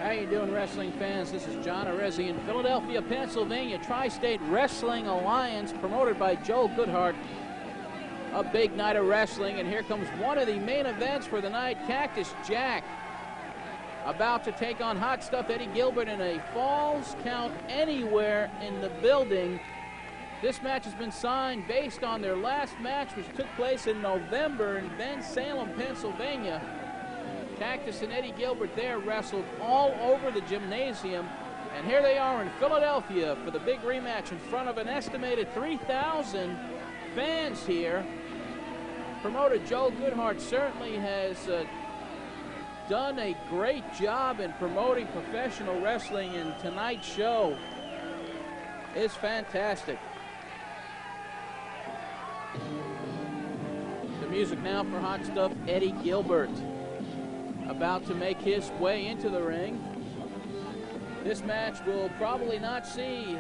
How you doing, wrestling fans? This is John Arezzi in Philadelphia, Pennsylvania. Tri-State Wrestling Alliance, promoted by Joe Goodhart. A big night of wrestling, and here comes one of the main events for the night. Cactus Jack about to take on Hot Stuff Eddie Gilbert in a Falls Count Anywhere in the building. This match has been signed based on their last match, which took place in November in Bensalem, Pennsylvania. Cactus and Eddie Gilbert there wrestled all over the gymnasium, and here they are in Philadelphia for the big rematch in front of an estimated 3,000 fans here. Promoter Joe Goodhart certainly has done a great job in promoting professional wrestling, and tonight's show is fantastic. The music now for Hot Stuff Eddie Gilbert, about to make his way into the ring. This match will probably not see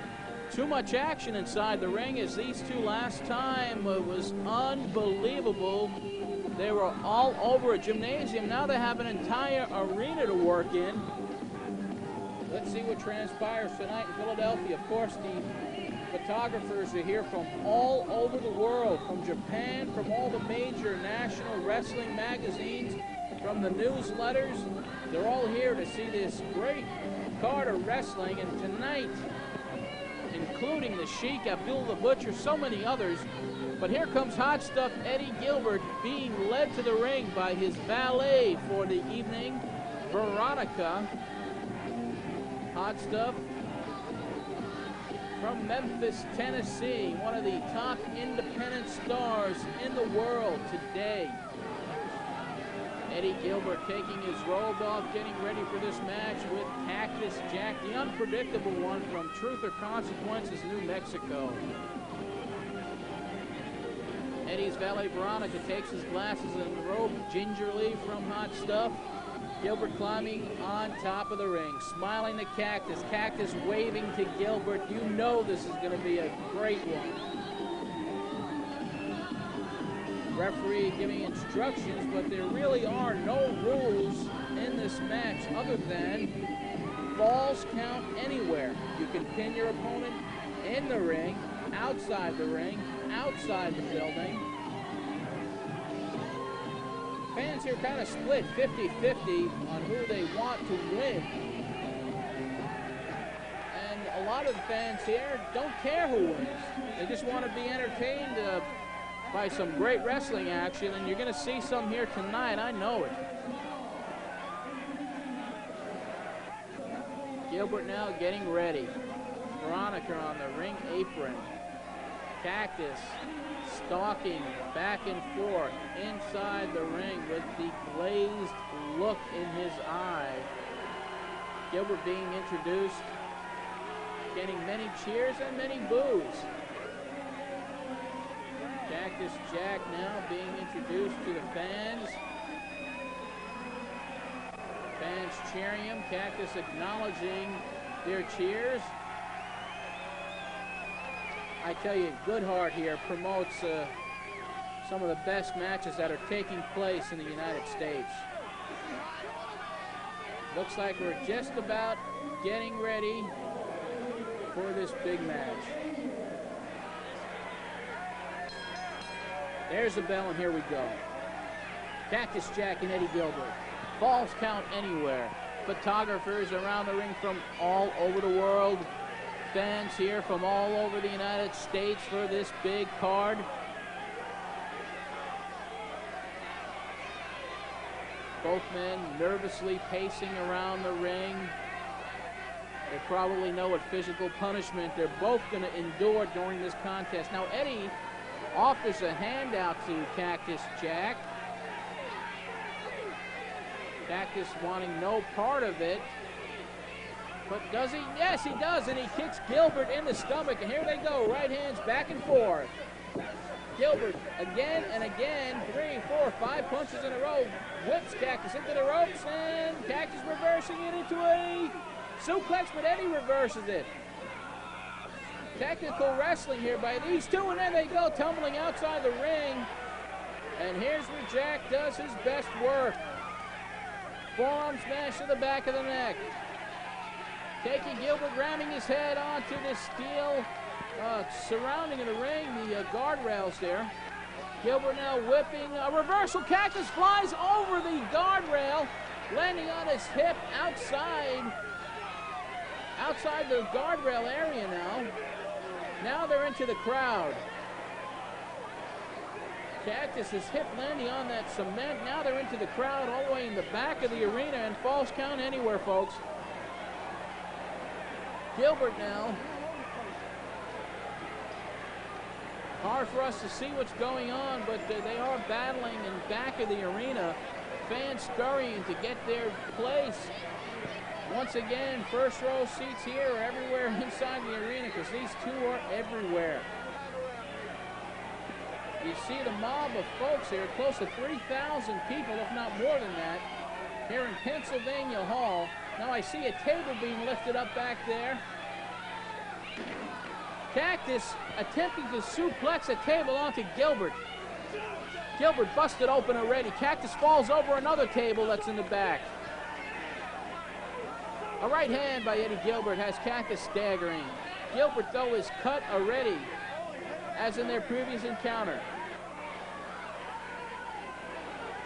too much action inside the ring, as these two last time was unbelievable. They were all over a gymnasium. Now they have an entire arena to work in. Let's see what transpires tonight in Philadelphia. Of course, the photographers are here from all over the world, from Japan, from all the major national wrestling magazines, from the newsletters. They're all here to see this great card of wrestling, and tonight, including the Sheik, Abdul the Butcher, so many others. But here comes Hot Stuff Eddie Gilbert, being led to the ring by his valet for the evening, Veronica. Hot Stuff from Memphis, Tennessee, one of the top independent stars in the world today. Eddie Gilbert taking his robe off, getting ready for this match with Cactus Jack, the unpredictable one from Truth or Consequences, New Mexico. Eddie's valet Veronica takes his glasses and robe gingerly from Hot Stuff. Gilbert climbing on top of the ring, smiling to Cactus. Cactus waving to Gilbert. You know this is going to be a great one. Referee giving instructions, but there really are no rules in this match other than falls count anywhere. You can pin your opponent in the ring, outside the building. Fans here kind of split 50-50 on who they want to win. And a lot of the fans here don't care who wins. They just want to be entertained by some great wrestling action, and you're going to see some here tonight. I know it. Gilbert now getting ready. Veronica on the ring apron. Cactus stalking back and forth inside the ring with the glazed look in his eye. Gilbert being introduced, getting many cheers and many boos. Cactus Jack now being introduced to the fans. Fans cheering him. Cactus acknowledging their cheers. I tell you, Goodhart here promotes some of the best matches that are taking place in the United States. Looks like we're just about getting ready for this big match. There's the bell, and here we go. Cactus Jack and Eddie Gilbert. Falls count anywhere. Photographers around the ring from all over the world. Fans here from all over the United States for this big card. Both men nervously pacing around the ring. They probably know what physical punishment they're both going to endure during this contest. Now, Eddie offers a handout to Cactus Jack. Cactus wanting no part of it. But does he? Yes, he does, and he kicks Gilbert in the stomach, and here they go, right hands back and forth. Gilbert again and again, 3, 4, 5 punches in a row, whips Cactus into the ropes, and Cactus reversing it into a suplex, but Eddie reverses it. Technical wrestling here by these two, and then they go tumbling outside the ring. And here's where Jack does his best work. Forearm smash to the back of the neck. taking Gilbert, ramming his head onto the steel surrounding the ring, the guardrails there. Gilbert now whipping a reversal. Cactus flies over the guardrail, landing on his hip outside the guardrail area now. Now they're into the crowd. Cactus, his hip landing on that cement. Now they're into the crowd all the way in the back of the arena, and falls count anywhere, folks. Gilbert now. Hard for us to see what's going on, but they are battling in back of the arena. Fans scurrying to get their place. Once again, first row seats here are everywhere inside the arena because these two are everywhere. You see the mob of folks here, close to 3,000 people, if not more than that, here in Pennsylvania Hall. Now I see a table being lifted up back there. Cactus attempting to suplex a table onto Gilbert. Gilbert busted open already. Cactus falls over another table that's in the back. A right hand by Eddie Gilbert has Cactus staggering. Gilbert, though, is cut already, as in their previous encounter.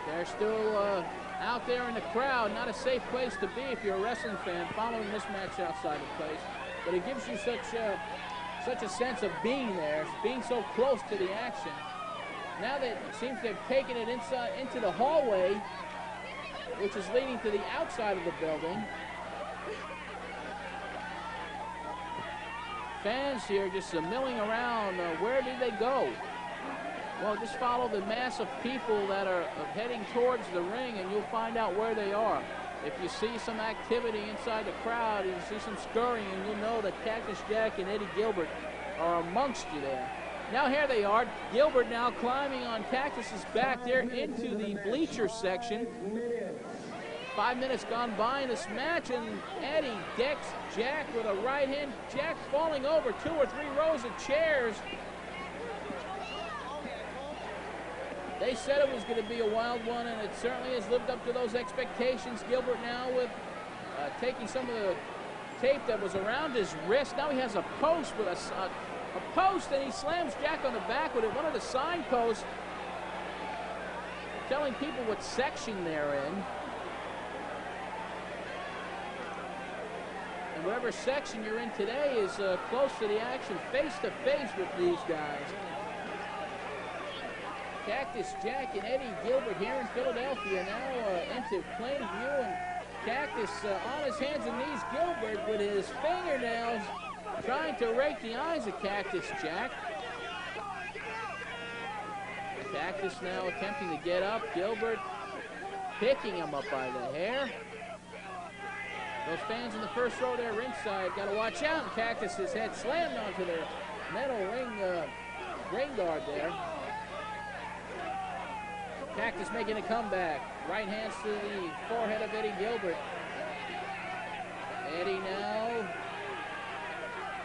They're still out there in the crowd. Not a safe place to be if you're a wrestling fan following this match outside the place. But it gives you such a sense of being there, being so close to the action. Now that it seems they've taken it inside into the hallway, which is leading to the outside of the building. Fans here just milling around. Where did they go? Well, just follow the mass of people that are heading towards the ring, and you'll find out where they are. If you see some activity inside the crowd, you see some scurrying, you'll know that Cactus Jack and Eddie Gilbert are amongst you there. Now here they are. Gilbert now climbing on Cactus's back there into the bleacher section. 5 minutes gone by in this match, and Eddie decks Jack with a right hand. Jack falling over 2 or 3 rows of chairs. They said it was going to be a wild one, and it certainly has lived up to those expectations. Gilbert now with taking some of the tape that was around his wrist. Now he has a post with a post, and he slams Jack on the back with it. One of the signposts telling people what section they're in. And whatever section you're in today is close to the action, face to face with these guys. Cactus Jack and Eddie Gilbert here in Philadelphia now into plain view, and Cactus on his hands and knees. Gilbert with his fingernails trying to rake the eyes of Cactus Jack. Cactus now attempting to get up. Gilbert picking him up by the hair. Those fans in the first row there ringside got to watch out. And Cactus's head slammed onto the metal ring guard there. Cactus making a comeback. Right hands to the forehead of Eddie Gilbert. Eddie now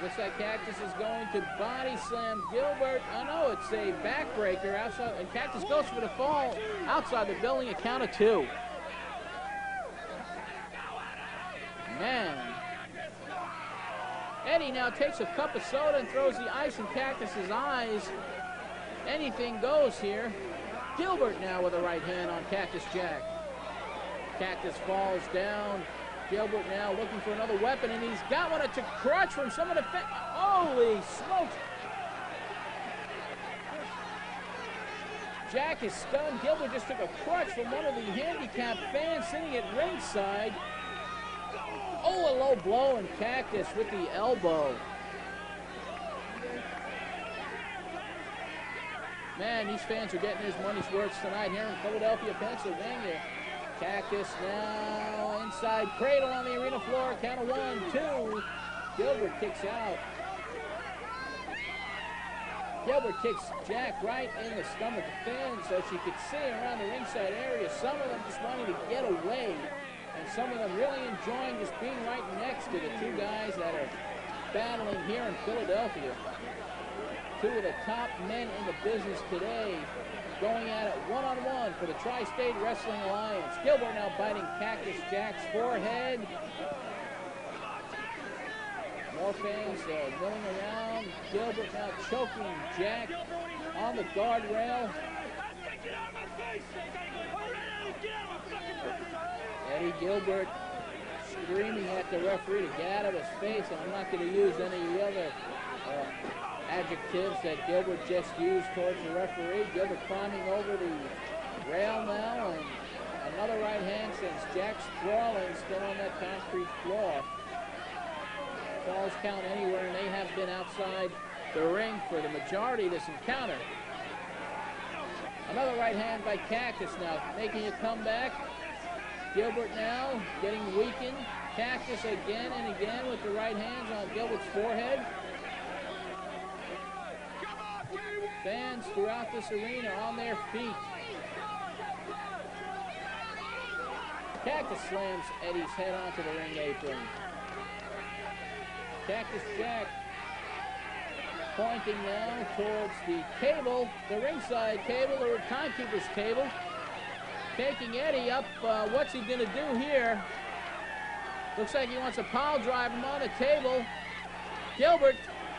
looks like Cactus is going to body slam Gilbert. Oh no, it's a backbreaker outside, and Cactus goes for the fall outside the building, a count of 2. Man. Eddie now takes a cup of soda and throws the ice in Cactus's eyes. Anything goes here. Gilbert now with a right hand on Cactus Jack. Cactus falls down. Gilbert now looking for another weapon, and he's got one. It's a crutch from some of the holy smokes. Jack is stunned. Gilbert just took a crutch from one of the handicapped fans sitting at ringside. Oh, a low blow, and Cactus with the elbow. Man, these fans are getting their money's worth tonight here in Philadelphia, Pennsylvania. Cactus now inside cradle on the arena floor. Count of 1, 2. Gilbert kicks out. Gilbert kicks Jack right in the stomach. The fans, as you could see around the ringside area, some of them just wanting to get away, and some of them really enjoying just being right next to the 2 guys that are battling here in Philadelphia. 2 of the top men in the business today going at it one-on-one for the Tri-State Wrestling Alliance. Gilbert now biting Cactus Jack's forehead. More fans milling around. Gilbert now choking Jack on the guardrail. Eddie Gilbert screaming at the referee to get out of his face, and I'm not going to use any of the other adjectives that Gilbert just used towards the referee. Gilbert climbing over the rail now, and another right hand sends Jack sprawling, still on that concrete floor. Falls count anywhere, and they have been outside the ring for the majority of this encounter. Another right hand by Cactus now, making a comeback. Gilbert now getting weakened. Cactus again and again with the right hands on Gilbert's forehead. Fans throughout this arena on their feet. Cactus slams Eddie's head onto the ring apron. Cactus Jack pointing now towards the table, the ringside table, or timekeeper's table. Taking Eddie up. What's he going to do here? Looks like he wants to pile drive him on the table. Gilbert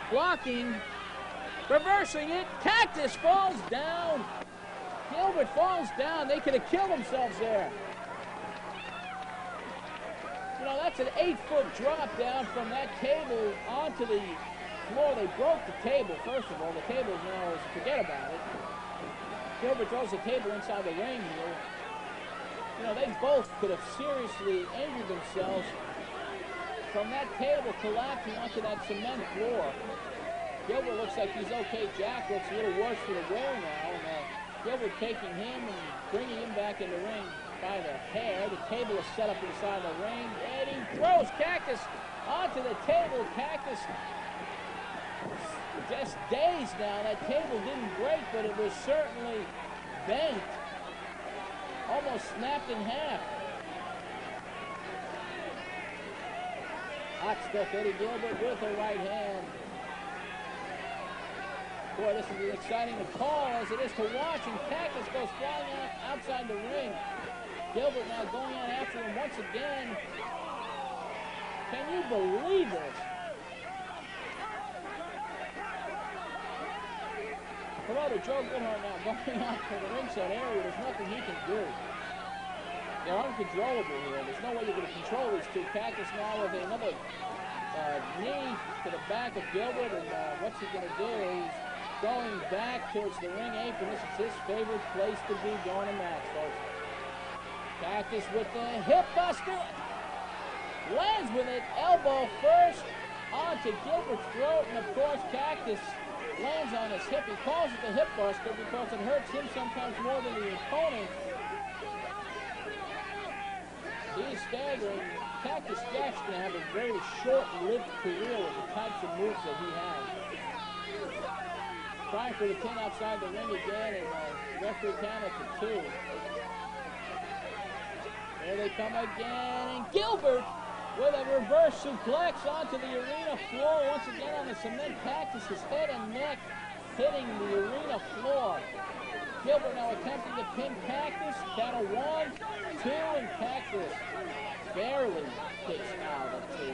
blocking, reversing it. Cactus falls down. Gilbert falls down. They could have killed themselves there. You know, that's an 8-foot drop down from that table onto the floor. They broke the table, first of all. The table now is, forget about it. Gilbert throws the table inside the ring here. You know, they both could have seriously injured themselves from that table collapsing onto that cement floor. Gilbert looks like he's okay. Jack looks a little worse for the wear now. And Gilbert taking him and bringing him back in the ring by the hair. The table is set up inside the ring. Eddie throws Cactus onto the table. Cactus just dazed now. That table didn't break, but it was certainly bent. Almost snapped in half. Hot stuff, Eddie Gilbert with a right hand. Boy, this is as exciting to call as it is to watch, and Cactus goes flying out outside the ring. Gilbert now going on after him once again. Can you believe this? Promoter Joe Goodhart now going out for the ringside area. There's nothing he can do. They're uncontrollable here. There's no way you're going to control these two. Cactus now with another knee to the back of Gilbert, and what's he going to do? He's going back towards the ring apron. This is his favorite place to be during a match, folks. Cactus with the hip buster. Lands with it, elbow first onto Gilbert's throat, and of course Cactus lands on his hip. He calls it the hip buster because it hurts him sometimes more than the opponent. He's staggering. Cactus Jack's going to have a very short-lived career with the types of moves that he has. Trying for the pin outside the ring again, and referee counted to 2. There they come again, and Gilbert with a reverse suplex onto the arena floor. Once again on the cement. Cactus's head and neck hitting the arena floor. Gilbert now attempting to pin Cactus. Count of 1, 2, and Cactus barely kicks out of 2.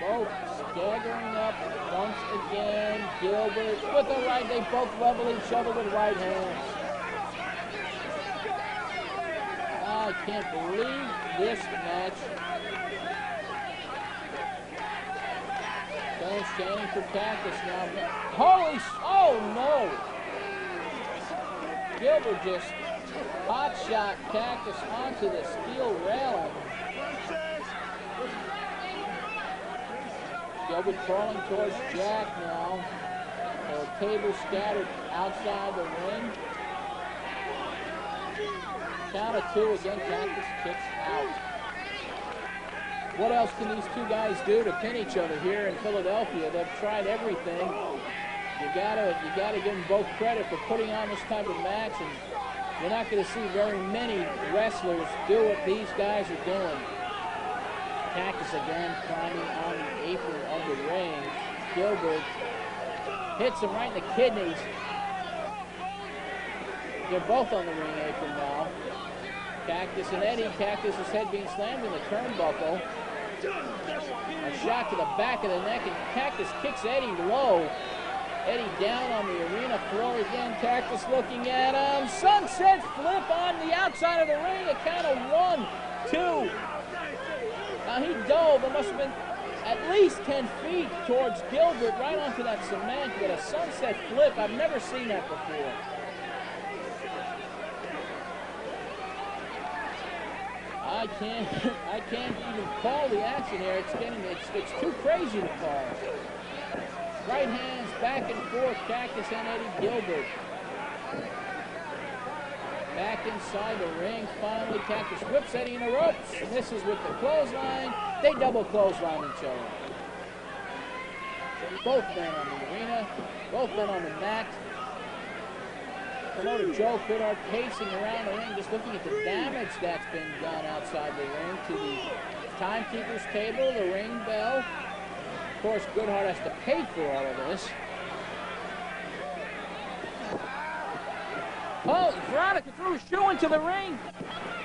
Both staggering up once again. Gilbert with the right. They both level each other with right hands. I can't believe this match. Fans chanting for Cactus now. Holy, oh no! Gilbert just hot shot Cactus onto the steel railing. Gilbert crawling towards Jack now. The table scattered outside the ring. Count of 2 again, Cactus kicks out. What else can these two guys do to pin each other here in Philadelphia? They've tried everything. You gotta give them both credit for putting on this type of match, and you're not going to see very many wrestlers do what these guys are doing. Cactus again climbing on the apron of the ring. Gilbert hits him right in the kidneys. They're both on the ring apron now. Cactus and Eddie. Cactus's head being slammed in the turnbuckle. A shot to the back of the neck, and Cactus kicks Eddie low. Eddie down on the arena floor again. Cactus looking at him. Sunset flip on the outside of the ring. A count of 1, 2. Now he dove. It must have been at least 10 feet towards Gilbert, right onto that cement with a sunset flip. I've never seen that before. I can't even call the action here. It's too crazy to call. Right hands back and forth, Cactus and Eddie Gilbert. Back inside the ring, finally Cactus whips Eddie in the ropes. Misses with the clothesline. They double clothesline each other. Both men on the arena, both men on the mat. Promoter Joe Goodhart pacing around the ring, just looking at the damage that's been done outside the ring to the timekeeper's table, the ring bell. Of course, Goodhart has to pay for all of this. Oh, Veronica threw a shoe into the ring.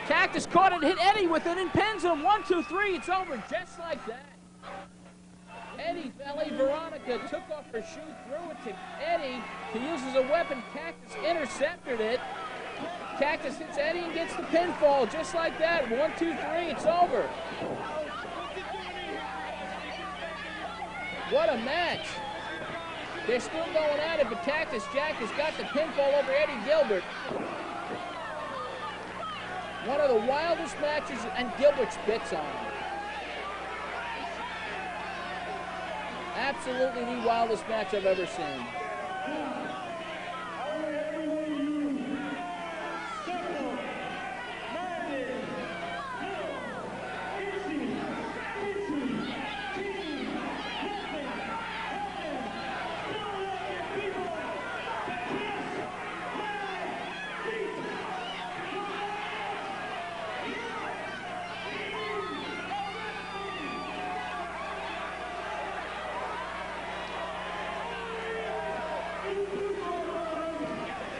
Cactus caught it, hit Eddie with it, and pins him. 1, 2, 3, it's over just like that. Eddie's valet Veronica took off her shoe, threw it to Eddie to use as a weapon. Cactus intercepted it. Cactus hits Eddie and gets the pinfall just like that. 1, 2, 3, it's over. What a match. They're still going at it, but Cactus Jack has got the pinfall over Eddie Gilbert. One of the wildest matches, and Gilbert spits on him. Absolutely the wildest match I've ever seen.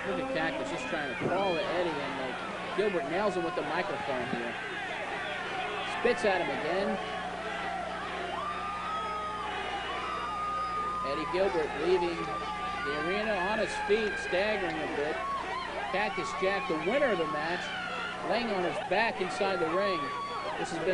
Look at Cactus just trying to call at Eddie, and Gilbert nails him with the microphone here. Spits at him again. Eddie Gilbert leaving the arena on his feet, staggering a bit. Cactus Jack, the winner of the match, laying on his back inside the ring. This has been